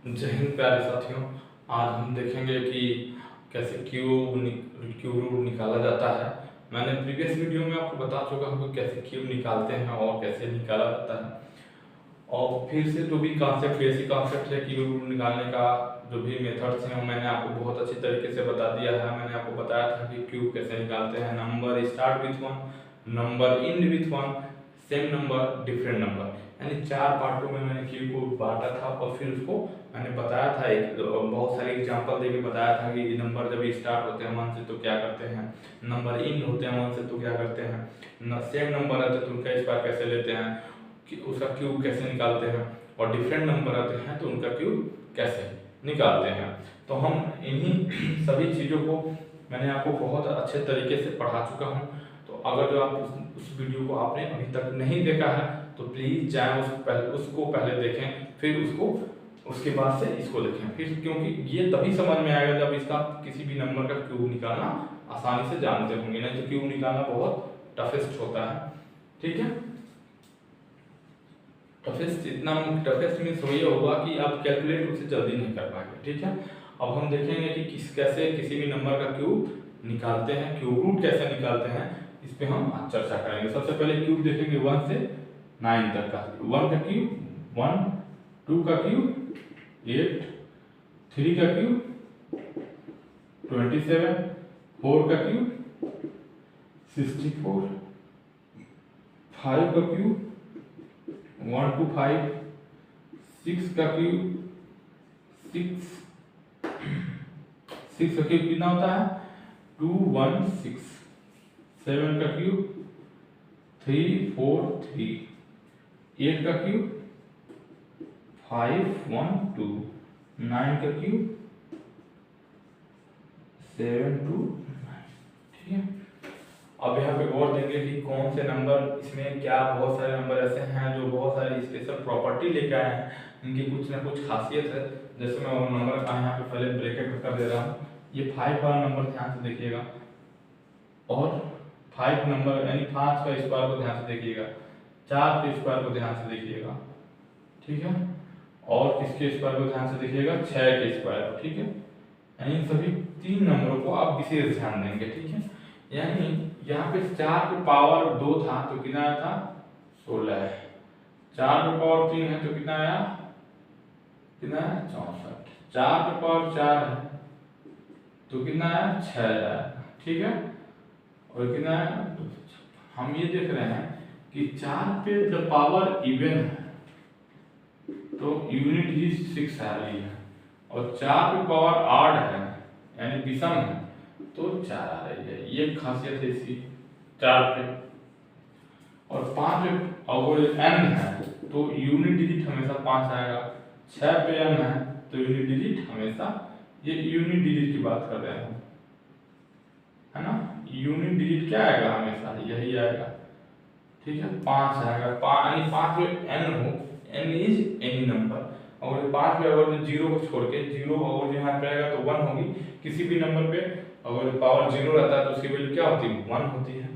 जय हिंद प्यारे साथियों। आज हम देखेंगे कि कैसे क्यूब रूट निकाला जाता है। मैंने प्रीवियस वीडियो में आपको बता चुका हूँ कि कैसे क्यूब निकालते हैं और कैसे निकाला जाता है। और फिर से जो भी कॉन्सेप्ट बेसिक कॉन्सेप्ट है क्यूब रूट निकालने का, जो भी मेथड्स हैं वो मैंने आपको बहुत अच्छी तरीके से बता दिया है। मैंने आपको बताया था कि क्यूब कैसे निकालते हैं। Number start with one, number and with one, same number different number, यानी 4 पार्टों में मैंने क्यूब को बांटा था। और फिर उसको मैंने बताया था, एक बहुत सारे एग्जांपल देके बताया था कि नंबर जब स्टार्ट होते हैं 1 से तो क्या करते हैं, नंबर एंड होते हैं 1 से तो क्या करते हैं, सेम नंबर आते हैं तो उनका स्क्वायर कैसे लेते हैं, कि उसका क्यूब कैसे निकालते हैं, और डिफरेंट नंबर आते हैं तो उनका क्यूब कैसे निकालते हैं। तो हम इन्हीं सभी चीज़ों को मैंने आपको बहुत अच्छे तरीके से पढ़ा चुका हूँ। तो अगर जो आप उस वीडियो को आपने अभी तक नहीं देखा है तो प्लीज़ जाएं उसको पहले देखें, फिर उसके बाद से इसको देखें। फिर क्योंकि ये तभी समझ में आएगा जब इसका किसी भी नंबर का क्यूब निकालना आसानी से जानते होंगे, नहीं तो क्यूब निकालना बहुत टफेस्ट होता है। ठीक है, टफेस्ट मीन्स वही होगा कि आप कैलकुलेट उससे जल्दी नहीं कर पाएंगे। ठीक है, अब हम देखेंगे कि कैसे किसी भी नंबर का क्यूब निकालते हैं, क्यूब रूट कैसे निकालते हैं, इस पे हम आज चर्चा करेंगे। सबसे पहले क्यूब देखेंगे 1 से 9 तक का। 1 का क्यूब 1, 2 का क्यूब 8, 3 का क्यूब 27, 4 का क्यूब 64, 5 का क्यूब 1 to 5, 6 का क्यूब 6 का क्यूब कितना होता है 2 1 6, 7 का क्यूब 3 4 3, 8 का क्यूब 5 1 2, 9 का क्यूब 7 2 9। ठीक है, अब यहाँ पे गौर देंगे कि कौन से नंबर इसमें क्या, बहुत सारे नंबर ऐसे हैं जो बहुत सारी स्पेशल प्रॉपर्टी लेके आए हैं, इनकी कुछ ना कुछ खासियत है। जैसे मैं वो नंबर का यहाँ पे पहले ब्रैकेट कर दे रहा हूँ। ये 5 वाला नंबर ध्यान से देखिएगा, और 5 नंबर यानी 5 का स्क्वायर को ध्यान से देखिएगा, 4 के स्क्वायर को ध्यान से देखिएगा। ठीक है, और किसके स्क्वायर को ध्यान से देखिएगा 6 के स्क्वायर को। ठीक है, यानी सभी 3 नंबरों को आप विशेष ध्यान देंगे। ठीक है, यानी यहाँ पे 4 पे पावर 2 था तो कितना आया था 16 है, 4 पे पावर 3 है तो कितना आया 64, 4 पे पावर 4 है तो कितना आया 6 आया। ठीक है, और कितना आया, हम ये देख रहे हैं कि 4 पे जब पावर इवन है तो यूनिट ही 6 आ रही है, और 4 पे पावर ऑड है यानी विषम है तो 4 आ रही है। ये खासियत है इसकी 4 पे। और 5 पे अगर n है तो यूनिट डिजिट हमेशा 5 आएगा, 6 पे n है तो यूनिट डिजिट हमेशा, ये यूनिट डिजिट की बात कर रहे हैं, है ना, यूनिट डिजिट क्या आएगा हमेशा यही आएगा। ठीक है, 5 आएगा, यानी 5 पे n हो, n इज एनी नंबर, और 5 पे अगर 0 को छोड़ के 0 अगर यहाँ पे आएगा तो 1 होगी। किसी भी नंबर पे अगर पावर 0 रहता है तो उसकी वैल्यू क्या होती है 1 होती है।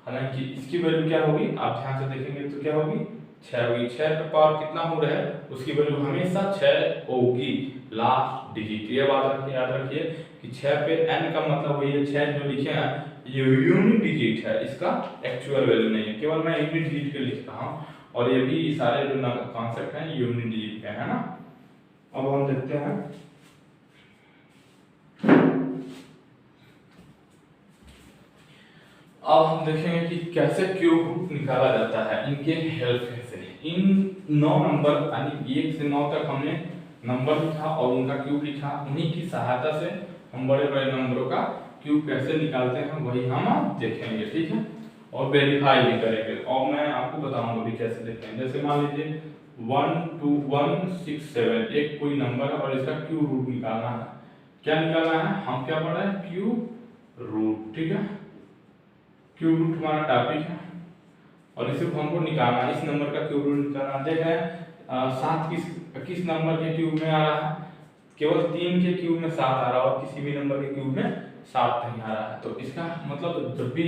हालांकि इसकी वैल्यू क्या होगी आप ध्यान से देखेंगे तो क्या होगी 6 होगी। 6 पे पावर कितना हो रहा है उसकी वैल्यू हमेशा 6 होगी, लास्ट डिजिट। ये बात रखिए, याद रखिए कि 6 पे n का मतलब वही है, 6 जो लिखे हैं ये यूनिट डिजिट है, इसका एक्चुअल वैल्यू नहीं है, केवल मैं यूनिट डिजिट के लिख रहा हूँ। और ये भी सारे जो कॉन्सेप्ट हैं यूनिट डिजिट के, है ना। अब हम देखते हैं, अब हम देखेंगे कि कैसे क्यूब रूट निकाला जाता है इनके हेल्प से। इन 9 नंबर यानी 1 से 9 तक हमने नंबर लिखा और उनका क्यूब लिखा, उन्हीं की सहायता से हम बड़े बड़े नंबरों का क्यूब कैसे निकालते हैं वही हम देखेंगे। ठीक है, और वेरीफाई भी करेंगे, और मैं आपको बताऊंगा भी कैसे देखते हैं। जैसे मान लीजिए 1 2 1 6 7 एक कोई नंबर है और इसका क्यूब रूट निकालना है। क्या निकालना है, हम क्या पढ़ रहे हैं क्यूब रूट। ठीक है, क्यूब रूट हमारा टॉपिक है और इसे हमको निकालना है, इस नंबर का क्यूब रूट निकालना। देख रहे हैं 7 किस नंबर के क्यूब में आ रहा है, केवल 3 के क्यूब में 7 आ रहा है और किसी भी नंबर के क्यूब में 7 नहीं आ रहा है। तो इसका मतलब जब भी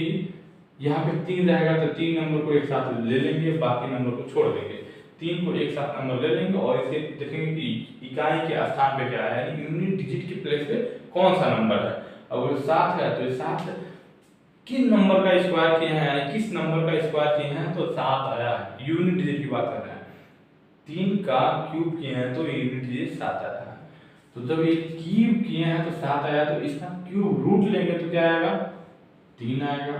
यहाँ पे 3 रहेगा तो 3 नंबर को एक साथ ले लेंगे, बाकी नंबर को छोड़ देंगे। 3 को एक साथ नंबर ले लेंगे और इसे देखेंगे कि इकाई के स्थान पे क्या है, यानी यूनिट डिजिट के प्लेस पे कौन सा नंबर है। अगर 7 है तो 7 किन नंबर का स्क्वायर किए हैं, यानी किस नंबर का स्क्वायर किए हैं तो 7 आया है, यूनिट डिजिट की बात कर रहे हैं। 3 का क्यूब किए हैं तो यूनिट डिजिट 7 आया है। तो जब ये क्यूब किए हैं तो 7 आया, तो इसका क्यूब रूट लेंगे तो क्या आएगा, 3 आएगा।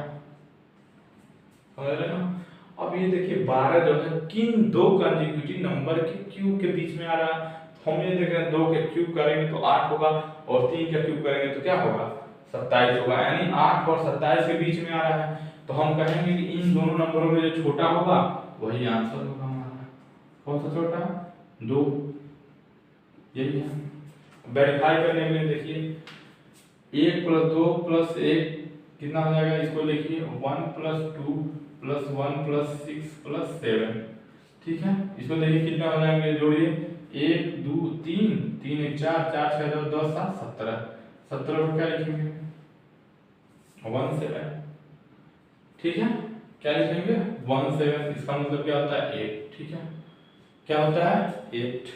समझ रहे ना। अब ये देखिए 12 जो है किन दो कंसेक्यूटिव नंबर के क्यूब के बीच में आ रहा है। हम ये देख रहे हैं 2 के क्यूब करेंगे तो 8 होगा और 3 का क्यूब करेंगे तो क्या होगा, 27 होगा, यानी 8 और 27 के बीच में आ रहा है। तो हम कहेंगे कि इन दोनों नंबरों में जो छोटा होगा वही आंसर होगा हमारा। कौन सा छोटा, 2, यही है। वेरीफाई करने के लिए देखिए 1 + 2 + 1 कितना हो जाएगा, इसको लिखिए 1 + 2 + 1 + 6 + 7, ठीक है। इसको देखिए कितना हो जाएंगे, जोड़िए 1 2 3 3 1 4 4 6 2 10 7 17 17 को क्या लिखेंगे 17, ठीक है। क्या लिखेंगे 17, इसका मतलब क्या होता है 8, ठीक है। क्या होता है 8।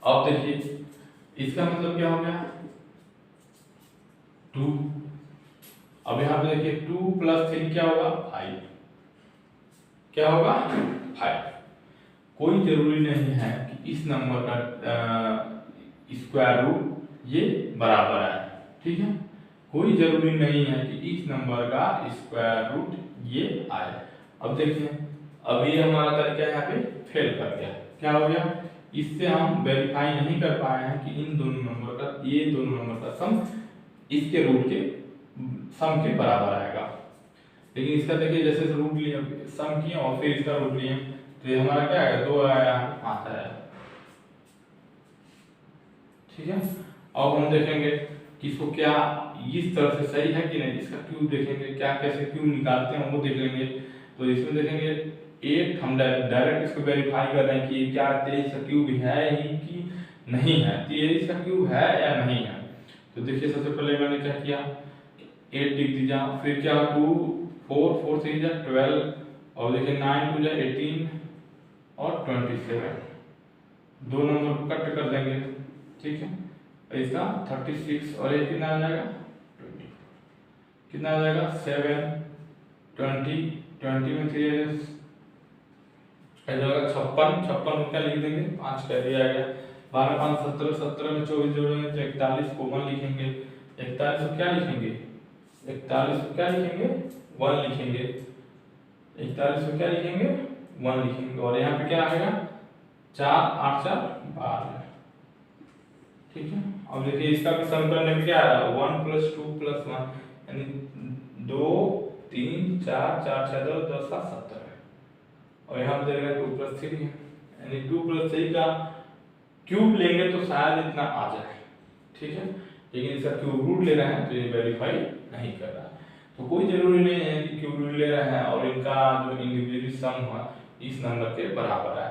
अब देखिए इसका मतलब क्या हो गया 2। अब यहाँ पे देखिए 2 + 3 क्या होगा 5, क्या होगा 5। कोई जरूरी नहीं है कि इस नंबर का स्क्वायर रूट ये बराबर है, ठीक है। कोई जरूरी नहीं है कि इस नंबर का स्क्वायर रूट ये आए। अब देखिए अब ये हमारा तरीका यहाँ पे फेल कर गया, क्या हो गया, इससे हम वेरीफाई नहीं कर पाए हैं कि इन दोनों नंबर का, ये दोनों नंबर का सम इसके रूट के सम के बराबर आएगा। लेकिन इसका देखिए जैसे रूट लिया, सम किया और फिर इसका रूट लिया, तो ये हमारा क्या आएगा 2 आया 5 आया, ठीक है। अब हम देखेंगे कि इसको क्या इस तरह से सही है कि नहीं, इसका क्यूब देखेंगे, क्या कैसे क्यूब निकालते हैं वो देख लेंगे। तो इसमें देखेंगे 8 हम डायरेक्ट इसको वेरीफाई कर रहे हैं कि क्या 23 का क्यूब है ही कि नहीं है, 23 का क्यूब है या नहीं है। तो देखिए सबसे पहले मैंने क्या किया 8 लिख दीजिए, फिर क्या 2 4 4 3 जा 12 और देखिए 9 2 जा 18 और 27, दो नंबर को कट कर देंगे, ठीक है। इसका 36 और ये कितना आ जाएगा 20, कितना आ जाएगा 7 20 20 में 3 56 56 में क्या लिख देंगे 5 कर दिया गया। 12 5 17 17 में 24 जोड़ेंगे तो 41 को 1 लिखेंगे। 41 को क्या लिखेंगे 41 को क्या लिखेंगे 1 लिखेंगे। 41 को क्या लिखेंगे 1 लिखेंगे और यहाँ पे क्या आएगा 4 8 4 12, ठीक है। अब देखिए इसका भी सम करने में क्या आ रहा है 1 + 2 + 1 यानी 2 3 4 4 6 2 10 7 17 और यहाँ पे देगा 2 + 3 यानी 2 + 3 का क्यूब लेंगे तो शायद इतना आ जाए, ठीक है। लेकिन इसका क्यूब रूट ले रहे हैं तो ये वेरीफाई नहीं कर रहा है। तो कोई जरूरी नहीं है कि क्यूब रूट ले रहे हैं और इनका जो इंडिविजुअली सम हुआ इस नंबर के बराबर है,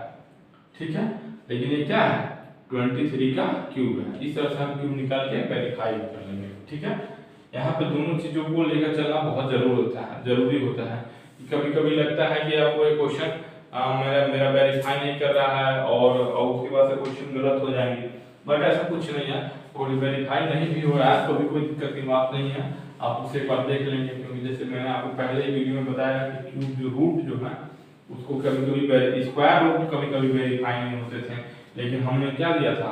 ठीक है। लेकिन ये क्या है 23 का क्यूब है। इस तरह से हम क्यूब निकाल के वेरीफाई कर लेंगे, ठीक है। यहाँ पे दोनों चीजों को लेकर चलना बहुत जरूरी होता है। कभी कभी लगता है कि आपको एक क्वेश्चन मेरा वेरीफाई नहीं कर रहा है और उसके बाद से क्वेश्चन गलत हो जाएंगे, बट ऐसा कुछ नहीं है। कोई वेरीफाई नहीं भी हो रहा है तो भी कोई दिक्कत की बात नहीं है, आप उसे एक बार देख लेंगे। क्योंकि जैसे मैंने आपको पहले ही वीडियो में बताया कि क्यूब जो रूट जो है उसको कभी कभी स्क्वायर रूट कभी कभी वेरीफाई नहीं होते थे, लेकिन हमने क्या दिया था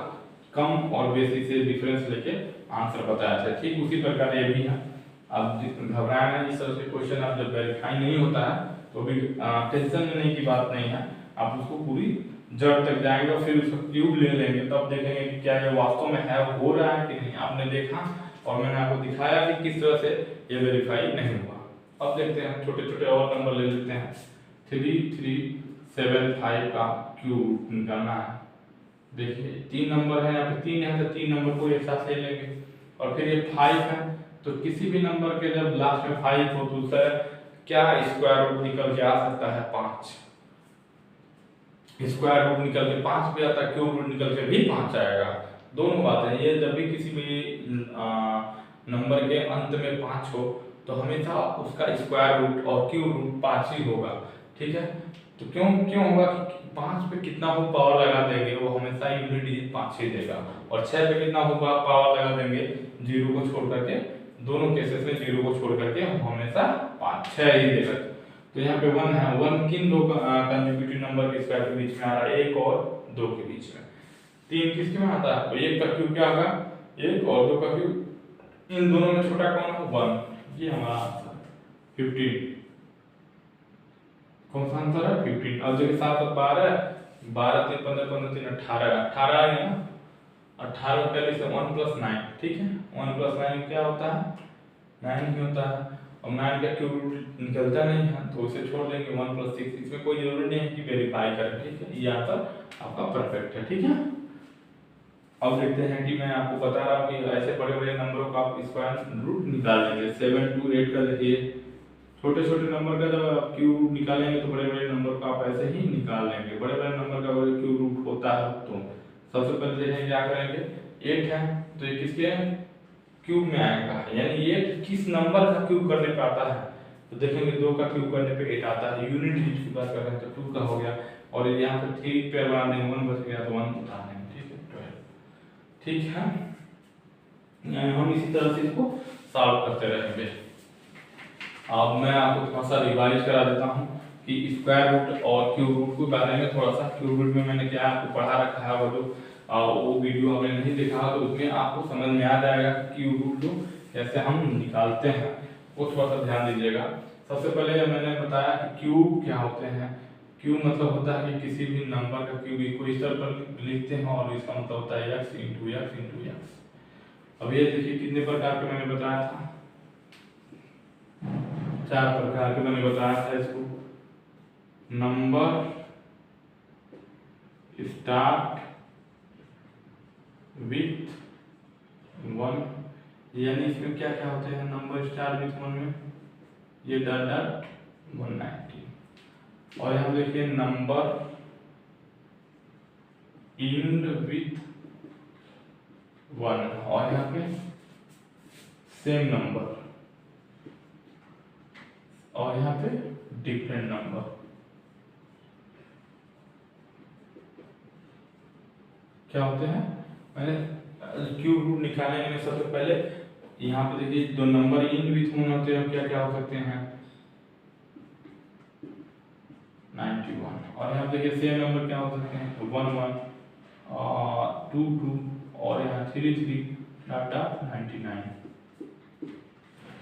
कम और बेसी से डिफरेंस लेके आंसर बताया था। ठीक उसी प्रकार ये भी है। अब घबराना इस तरह से क्वेश्चन आप जब वेरीफाई नहीं होता है तो भी टेंशन लेने की बात नहीं है, आप उसको पूरी जड़ तक जाएंगे और फिर उसका क्यूब ले लेंगे, तब देखेंगे कि क्या ये वास्तव में है हो रहा है कि नहीं। आपने देखा और मैंने आपको दिखाया कि किस तरह से ये वेरीफाई नहीं हुआ। अब देखते हैं छोटे छोटे और नंबर ले लेते हैं। 3 3 7 5 का क्यूब निकालना है। देखिए 3 नंबर है, यहाँ पे 3 है तो 3 नंबर को एक साथ ले लेंगे और फिर ये 5 है तो किसी भी नंबर के जब लास्ट में 5 हो तो उसका क्या स्क्वायर रूट निकल के आ सकता है 5। स्क्वायर रूट निकल के 5 भी आता है, क्यूब रूट निकल के भी 5 आएगा। दोनों बातें ये जब भी किसी भी नंबर के अंत में 5 हो तो हमेशा उसका स्क्वायर रूट और क्यूब रूट 5 ही होगा, ठीक है। तो क्यों क्यों होगा कि 5 पे कितना हो पावर लगा देंगे वो हमेशा यूनिट डिजिट 5 ही देगा, और 6 पे कितना हो पावर लगा देंगे 0 को छोड़ करके, दोनों केसेस में 0 को छोड़ करके हमेशा 5 6 ही देगा। तो यहाँ पे 1 है, 1 किन दो कंसेक्यूटिव नंबर के स्क्वायर के बीच में आ रहा है, 1 और 2 के बीच में। 3 किसके में आता है, तो 1 का क्यूब क्या होगा 1 और 2 का क्यूब, इन दोनों में छोटा कौन है 1, ये हमारा आंसर 15। कौन सा आंसर है 15। अब देखिए 7 और 12, 12 3 15 15 3 18, 18 आ गया ना, 18 पहले से 1 + 9, ठीक है 1 + 9 क्या होता है 9 ही होता है, और 9 का क्यूब रूट निकलता नहीं है तो उसे छोड़ देंगे 1 + 6, इसमें कोई जरूरी नहीं है कि वेरीफाई करें, ठीक है, ये आंसर आपका परफेक्ट है, ठीक है। अब देखते हैं कि मैं आपको बता रहा हूँ कि ऐसे बड़े बड़े नंबरों का आप स्क्वायर रूट निकाल लेंगे। 7 2 8 का देखिए, छोटे छोटे नंबर का जब आप क्यूब निकालेंगे तो बड़े बड़े नंबर को आप ऐसे ही निकाल लेंगे, बड़े बड़े नंबर का क्यूब रूट होता है। तो सबसे पहले देखें क्या करेंगे, 8 है तो ये किसके क्यूब में आएगा, यानी 8 किस नंबर का क्यूब करने पे आता है, तो देखेंगे 2 का क्यूब करने पे 8 आता है, यूनिट डिजिट की बात कर रहे हैं तो 2 का हो गया, और यहाँ पे 3 पेयर बना देंगे, 1 बच गया तो 1 उठा देंगे, ठीक है 12, ठीक है। हम इसी तरह से इसको सॉल्व करते रहेंगे। अब मैं आपको थोड़ा सा रिवाइज करा देता हूँ कि स्क्वायर रूट और क्यूब रूट के बारे में थोड़ा सा। क्यूब रूट में मैंने क्या आपको पढ़ा रखा है, वो वीडियो आपने नहीं देखा तो उसमें आपको समझ में आ जाएगा कि क्यूब रूट को कैसे हम निकालते हैं, वो थोड़ा सा ध्यान दीजिएगा। सबसे पहले मैंने बताया कि क्यूब क्या होते हैं। क्यूब मतलब होता है कि किसी भी नंबर का क्यूब को इस तरह पर लिखते हैं और इसका मतलब होता है x × x × x। अब ये देखिए कितने प्रकार के मैंने बताया था, 4 प्रकार के मैंने बताया था इसको। नंबर स्टार्ट विथ 1, यानी इसमें क्या क्या होते हैं, नंबर स्टार्ट विथ 1 में ये डॉट डॉट 190, और यहाँ देखिए नंबर एंड विथ 1, और यहाँ पे सेम नंबर, और यहाँ पे डिफरेंट नंबर। क्या होते हैं, मैंने क्यूब रूट निकालने में सबसे पहले यहाँ पे देखिए दो नंबर इन विथ 1 होते हैं, क्या क्या हो सकते हैं 91, और यहाँ देखिए सेम नंबर क्या हो सकते हैं 1 1 2 2, और यहाँ 3 3 डॉट डॉट 99,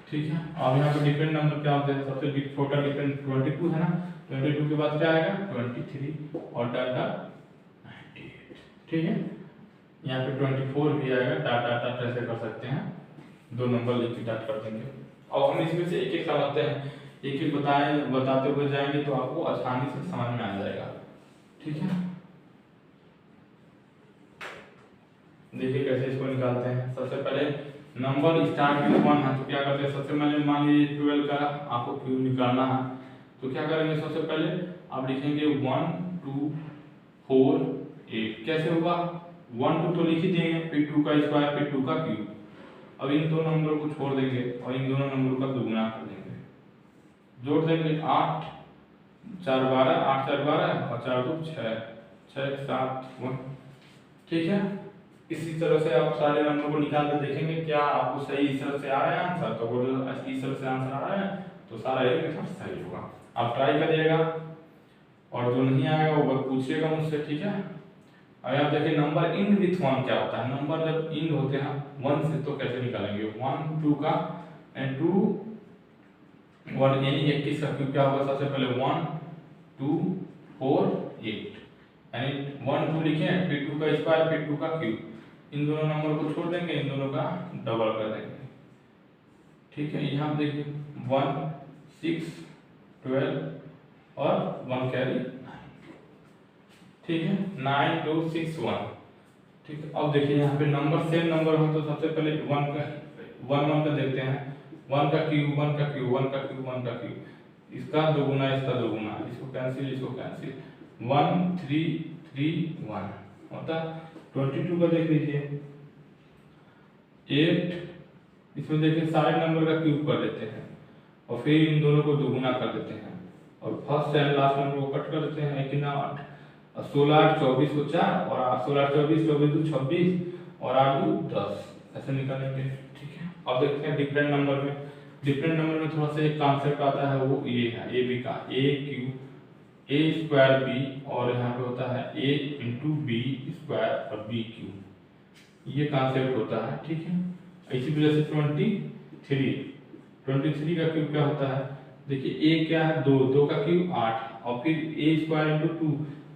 ठीक है। अब यहाँ पे डिफरेंट नंबर क्या होते हैं, सबसे छोटा डिफरेंट 22 है ना, 22 के बाद क्या आएगा 23 और डॉट डॉट 98, ठीक है। यहाँ पे 24 भी आएगा, डॉट डॉट डॉट ऐसे कर सकते हैं, दो नंबर लिख के डॉट कर देंगे। अब हम इसमें से एक एक समझते हैं, एक एक बताते हुए जाएंगे तो आपको आसानी से समझ में आ जाएगा, ठीक है। देखिए कैसे इसको निकालते हैं। सबसे पहले नंबर स्टार्ट विथ 1 है तो क्या करते हैं, सबसे पहले मान लीजिए 12 का आपको क्यूब निकालना है तो क्या करेंगे, सबसे पहले आप लिखेंगे 1 2 4 8। कैसे होगा, 1 2 तो लिख ही देंगे, फिर 2 का स्क्वायर, फिर 2 का क्यूब। अब इन दो नंबरों को छोड़ देंगे और इन दोनों नंबरों का दुगुना कर देंगे, जोड़ देंगे 8 4 12, 8 4 12 और 4 2 6 6 7 1, ठीक है। इसी तरह से आप सारे नंबर को निकाल कर देखेंगे क्या आपको सही इस तरह से आ रहा है आंसर, तो अगर इस तरह से आंसर आ रहा है तो सारा एक मेथड सही होगा। आप ट्राई करिएगा और जो नहीं आएगा वो पूछिएगा मुझसे, ठीक है। अगर आप देखिए नंबर इन विथ 1 क्या होता है, नंबर जब इन होते हैं 1 से तो कैसे निकालेंगे, 1 2 का एंड 2 1 यानी 21 का क्यूब क्या होगा, सबसे पहले 1 2 4 8, यानी 1 2 लिखें, फिर 2 का स्क्वायर, फिर 2 का क्यूब। इन दोनों नंबर को छोड़ देंगे, इन दोनों का डबल कर देंगे, ठीक है। यहाँ देखिए 1 6 12 और 1 कैरी 9, ठीक है 9 2 6 1, ठीक है। अब देखिए यहाँ पे नंबर सेम नंबर हो तो सबसे पहले 1 का देखते हैं, 1 का क्यूब 1 का क्यूब 1 का क्यूब 1 का क्यूब, इसका दोगुना इसका दोगुना, इसको कैंसिल इसको कैंसिल, 1 3 3 1 होता। 22 का देख लीजिए 8, इसमें देखिए सारे नंबर का क्यूब कर देते हैं और फिर इन दोनों को दोगुना कर देते हैं, और फर्स्ट एंड लास्ट नंबर को कट कर देते हैं। कितना 16 8 24 को 4 और 16 8 24 24 2 26 और 8 2 10 ऐसे निकालेंगे। ठीक है, अब देखते हैं डिफरेंट नंबर में। डिफरेंट नंबर में थोड़ा सा एक कॉन्सेप्ट आता है, वो ये है ए बी का, ए क्यू ए स्क्वायर बी, और यहाँ पे होता है ए इंटू बी स्क्वायर और बी क्यू, ये कॉन्सेप्ट होता है। ठीक है, इसी वजह से 23 का क्यूब क्या होता है, देखिए ए क्या है 2, 2 का क्यूब 8 और फिर ए स्क्वायर इंटू 2,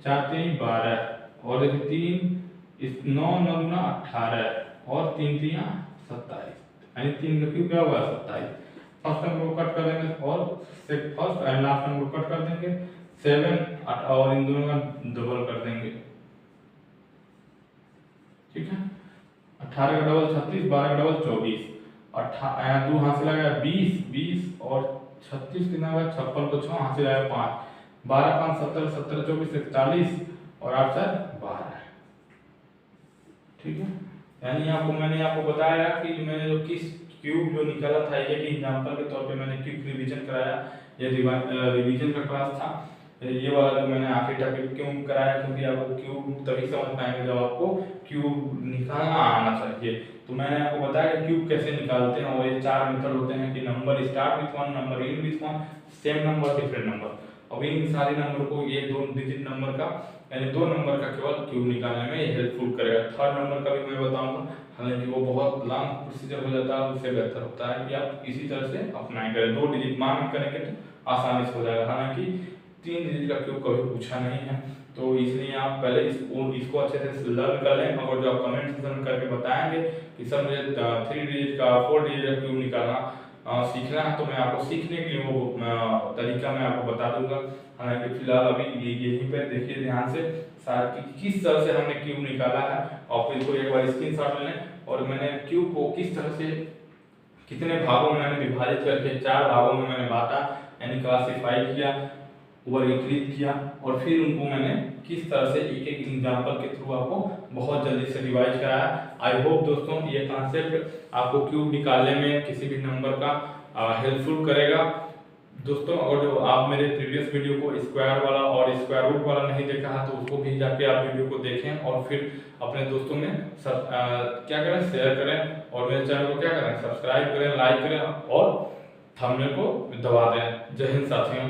4 3 12 और देखिए 3 इस 9 9 गुना 18 और 3 3 27, यानी 3 का क्यूब क्या होगा 27। फर्स्ट नंबर को कट कर देंगे और फर्स्ट एंड लास्ट नंबर को कट कर देंगे, 7 और इन दोनों का डबल कर देंगे। ठीक है, 18 का डबल 36, 12 का डबल 24 और 2 हाथ से लगाया 20 20 और 36 कितना होगा 56 को 6 हाथ से लगाया 5, 12 5 17 17 24 41 और 8 4 12। ठीक है, यानी मैंने आपको बताया कि मैंने जो किस क्यूब जो निकाला था, ये कि एग्जांपल के तौर पे मैंने क्यूब रिवीजन कराया। ये रिवीजन का क्लास था, ये वाला जो मैंने आखिरी टॉपिक क्यों कराया, क्योंकि आपको क्यूब तभी समझ पाएंगे जब आपको क्यूब निकालना आना चाहिए। तो मैंने आपको बताया कि क्यूब कैसे निकालते हैं, और ये 4 मेथड होते हैं कि number start with 1, number and with 1, same number different number. अब इन सारे नंबर को ये 2 डिजिट नंबर का यानी 2 नंबर का केवल क्यूब निकालने में ये हेल्पफुल करेगा। थर्ड नंबर का भी मैं बताऊंगा, हालांकि वो बहुत लॉन्ग प्रोसीजर हो जाता है, उससे बेहतर होता है कि आप इसी तरह से अप्लाई करें। 2 डिजिट मान के करेंगे तो आसानी से हो जाएगा, हालांकि 3 डिजिट का क्यूब कभी पूछा नहीं है, तो इसलिए आप पहले इसको अच्छे से लर्न कर लें। और जो आप कमेंट सेक्शन करके बताएंगे कि सर मुझे 3 डिजिट का 4 डिजिट का क्यूब निकालना सीखना है, तो मैं आपको सीखने के लिए वो तरीका मैं आपको बता दूंगा। हालांकि फिलहाल अभी यहीं पे देखिए ध्यान से किस तरह से हमने क्यूब निकाला है, और फिर इसको एक बार स्क्रीनशॉट ले लें। और मैंने क्यूब को किस तरह से कितने भागों में मैंने विभाजित करके 4 भागों में मैंने बांटा, यानी क्लासिफाई किया, वर्गीकृत किया, और फिर उनको मैंने किस तरह से एक एक एग्जांपल के थ्रू आपको बहुत जल्दी से रिवाइज कराया। आई होप दोस्तों ये कॉन्सेप्ट आपको क्यूब निकालने में किसी भी नंबर का हेल्पफुल करेगा। दोस्तों अगर जो आप मेरे प्रीवियस वीडियो को स्क्वायर वाला और स्क्वायर रूट वाला नहीं देखा है, तो उसको भी जाके आप वीडियो को देखें और फिर अपने दोस्तों में क्या करें, शेयर करें, और मेरे चैनल को क्या करें, सब्सक्राइब करें, लाइक करें और थंबनेल को दबा दें। जय हिंद साथियों।